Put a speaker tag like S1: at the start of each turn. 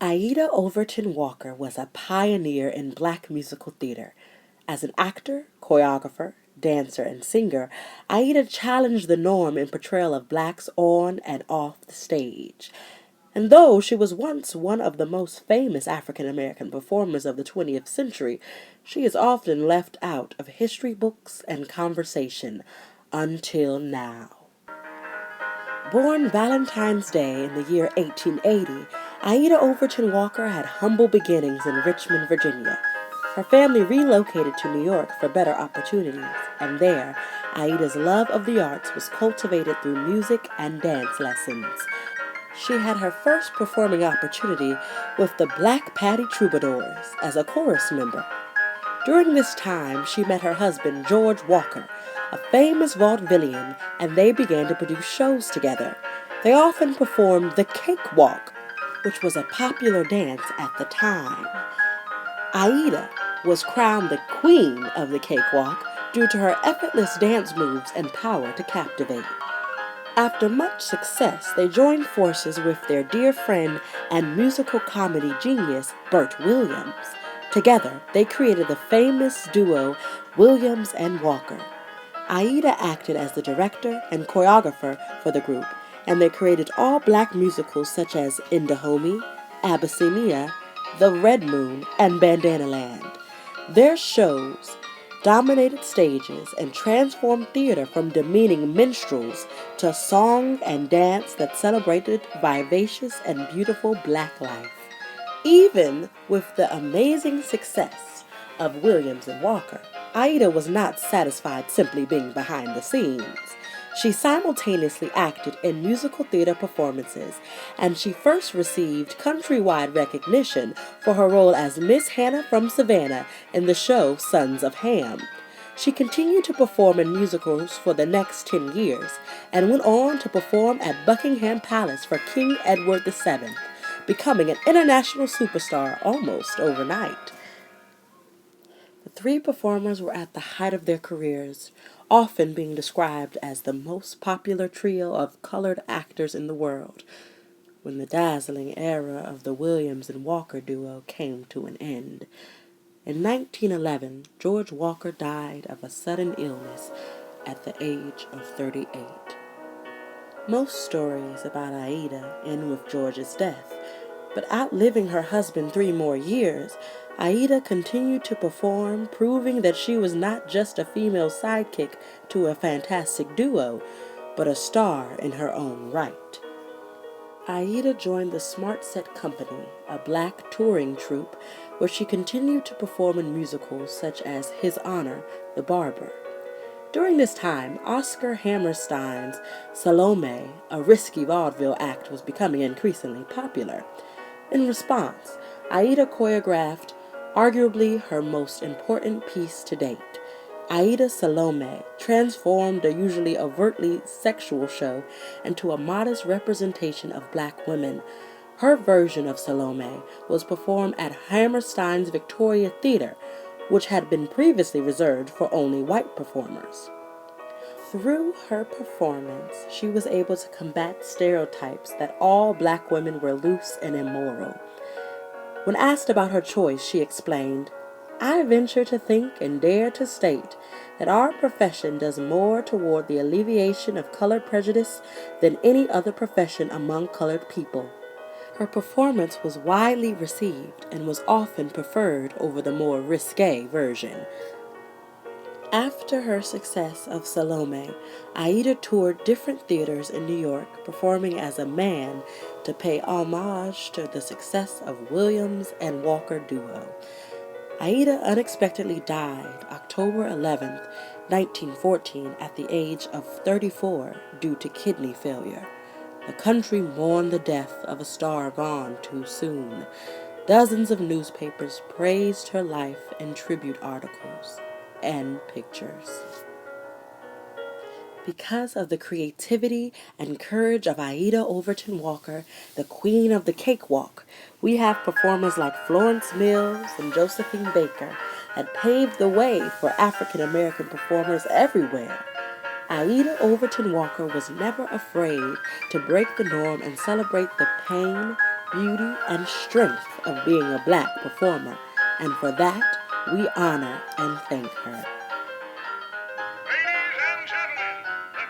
S1: Aida Overton Walker was a pioneer in black musical theater. As an actor, choreographer, dancer, and singer, Aida challenged the norm in portrayal of blacks on and off the stage. And though she was once one of the most famous African American performers of the 20th century, she is often left out of history books and conversation until now. Born Valentine's Day in the year 1880, Aida Overton Walker had humble beginnings in Richmond, Virginia. Her family relocated to New York for better opportunities, and there, Aida's love of the arts was cultivated through music and dance lessons. She had her first performing opportunity with the Black Patty Troubadours as a chorus member. During this time, she met her husband, George Walker, a famous vaudevillian, and they began to produce shows together. They often performed the Cakewalk, which was a popular dance at the time. Aida was crowned the queen of the Cakewalk due to her effortless dance moves and power to captivate. After much success, they joined forces with their dear friend and musical comedy genius, Bert Williams. Together, they created the famous duo Williams and Walker. Aida acted as the director and choreographer for the group, and they created all-black musicals such as In Dahomey, Abyssinia, The Red Moon, and Bandana Land. Their shows dominated stages and transformed theater from demeaning minstrels to song and dance that celebrated vivacious and beautiful black life. Even with the amazing success of Williams and Walker, Aida was not satisfied simply being behind the scenes. She simultaneously acted in musical theater performances, and she first received countrywide recognition for her role as Miss Hannah from Savannah in the show Sons of Ham. She continued to perform in musicals for the next 10 years, and went on to perform at Buckingham Palace for King Edward VII, becoming an international superstar almost overnight. The three performers were at the height of their careers, often being described as the most popular trio of colored actors in the world, when the dazzling era of the Williams and Walker duo came to an end. In 1911, George Walker died of a sudden illness at the age of 38. Most stories about Aida end with George's death, but outliving her husband 3 more years, Aida continued to perform, proving that she was not just a female sidekick to a fantastic duo, but a star in her own right. Aida joined the Smart Set Company, a black touring troupe, where she continued to perform in musicals such as His Honor, the Barber. During this time, Oscar Hammerstein's Salome, a risky vaudeville act, was becoming increasingly popular. In response, Aida choreographed arguably her most important piece to date. Aida Salome transformed a usually overtly sexual show into a modest representation of black women. Her version of Salome was performed at Hammerstein's Victoria Theater, which had been previously reserved for only white performers. Through her performance, she was able to combat stereotypes that all black women were loose and immoral. When asked about her choice, she explained, "I venture to think and dare to state that our profession does more toward the alleviation of colored prejudice than any other profession among colored people." Her performance was widely received and was often preferred over the more risque version. After her success of Salome, Aida toured different theaters in New York, performing as a man to pay homage to the success of Williams and Walker duo. Aida unexpectedly died October 11, 1914, at the age of 34 due to kidney failure. The country mourned the death of a star gone too soon. Dozens of newspapers praised her life in tribute articles and pictures. Because of the creativity and courage of Aida Overton Walker, the queen of the Cakewalk, we have performers like Florence Mills and Josephine Baker that paved the way for African American performers everywhere. Aida Overton Walker was never afraid to break the norm and celebrate the pain, beauty, and strength of being a black performer, and for that, we honor and thank her.
S2: Ladies and gentlemen, the